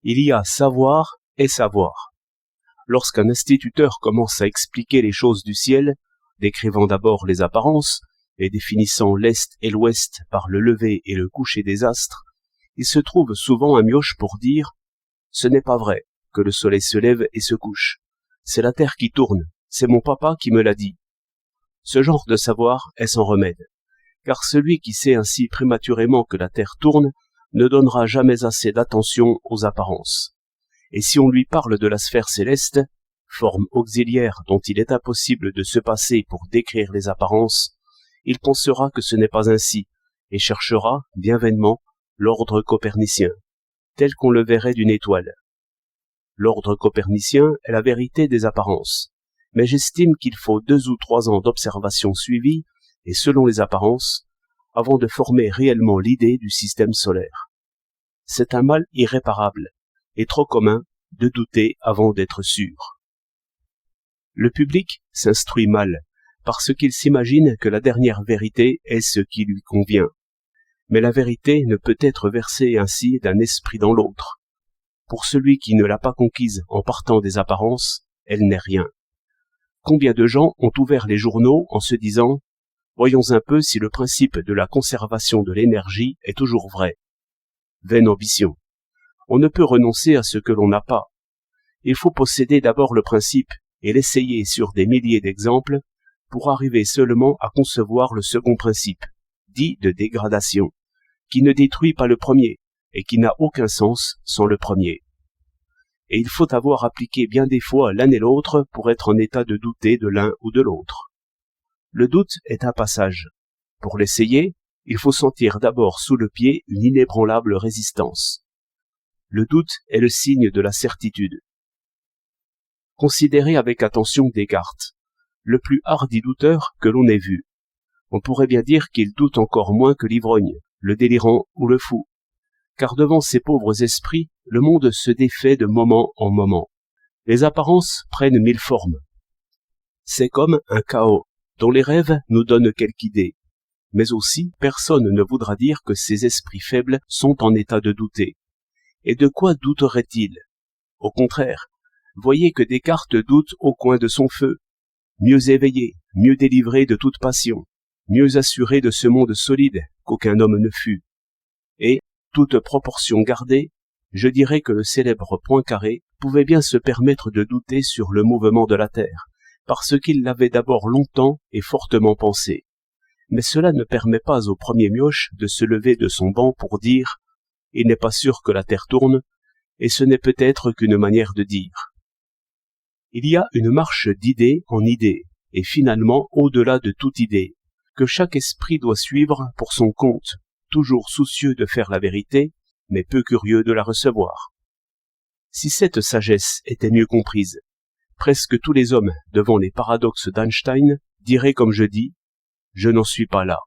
Il y a savoir et savoir. Lorsqu'un instituteur commence à expliquer les choses du ciel, décrivant d'abord les apparences et définissant l'Est et l'Ouest par le lever et le coucher des astres, il se trouve souvent un mioche pour dire « Ce n'est pas vrai que le soleil se lève et se couche. C'est la terre qui tourne, c'est mon papa qui me l'a dit. » Ce genre de savoir est sans remède, car celui qui sait ainsi prématurément que la terre tourne ne donnera jamais assez d'attention aux apparences. Et si on lui parle de la sphère céleste, forme auxiliaire dont il est impossible de se passer pour décrire les apparences, il pensera que ce n'est pas ainsi, et cherchera, bien vainement, l'ordre copernicien, tel qu'on le verrait d'une étoile. L'ordre copernicien est la vérité des apparences, mais j'estime qu'il faut 2 ou 3 ans d'observation suivie, et selon les apparences, avant de former réellement l'idée du système solaire. C'est un mal irréparable, et trop commun, de douter avant d'être sûr. Le public s'instruit mal, parce qu'il s'imagine que la dernière vérité est ce qui lui convient. Mais la vérité ne peut être versée ainsi d'un esprit dans l'autre. Pour celui qui ne l'a pas conquise en partant des apparences, elle n'est rien. Combien de gens ont ouvert les journaux en se disant « Voyons un peu si le principe de la conservation de l'énergie est toujours vrai. » Vaine ambition. On ne peut renoncer à ce que l'on n'a pas. Il faut posséder d'abord le principe et l'essayer sur des milliers d'exemples pour arriver seulement à concevoir le second principe, dit de dégradation, qui ne détruit pas le premier et qui n'a aucun sens sans le premier. Et il faut avoir appliqué bien des fois l'un et l'autre pour être en état de douter de l'un ou de l'autre. Le doute est un passage. Pour l'essayer, il faut sentir d'abord sous le pied une inébranlable résistance. Le doute est le signe de la certitude. Considérez avec attention Descartes, le plus hardi douteur que l'on ait vu. On pourrait bien dire qu'il doute encore moins que l'ivrogne, le délirant ou le fou. Car devant ces pauvres esprits, le monde se défait de moment en moment. Les apparences prennent 1000 formes. C'est comme un chaos, dont les rêves nous donnent quelque idée. Mais aussi, personne ne voudra dire que ces esprits faibles sont en état de douter. Et de quoi douterait-il? Au contraire, voyez que Descartes doute au coin de son feu. Mieux éveillé, mieux délivré de toute passion, mieux assuré de ce monde solide qu'aucun homme ne fut. Et, toute proportion gardée, je dirais que le célèbre Poincaré pouvait bien se permettre de douter sur le mouvement de la Terre, parce qu'il l'avait d'abord longtemps et fortement pensé. Mais cela ne permet pas au premier mioche de se lever de son banc pour dire « Il n'est pas sûr que la Terre tourne », et ce n'est peut-être qu'une manière de dire. Il y a une marche d'idée en idée, et finalement au-delà de toute idée, que chaque esprit doit suivre pour son compte, toujours soucieux de faire la vérité, mais peu curieux de la recevoir. Si cette sagesse était mieux comprise, presque tous les hommes, devant les paradoxes d'Einstein, diraient comme je dis, « Je n'en suis pas là ».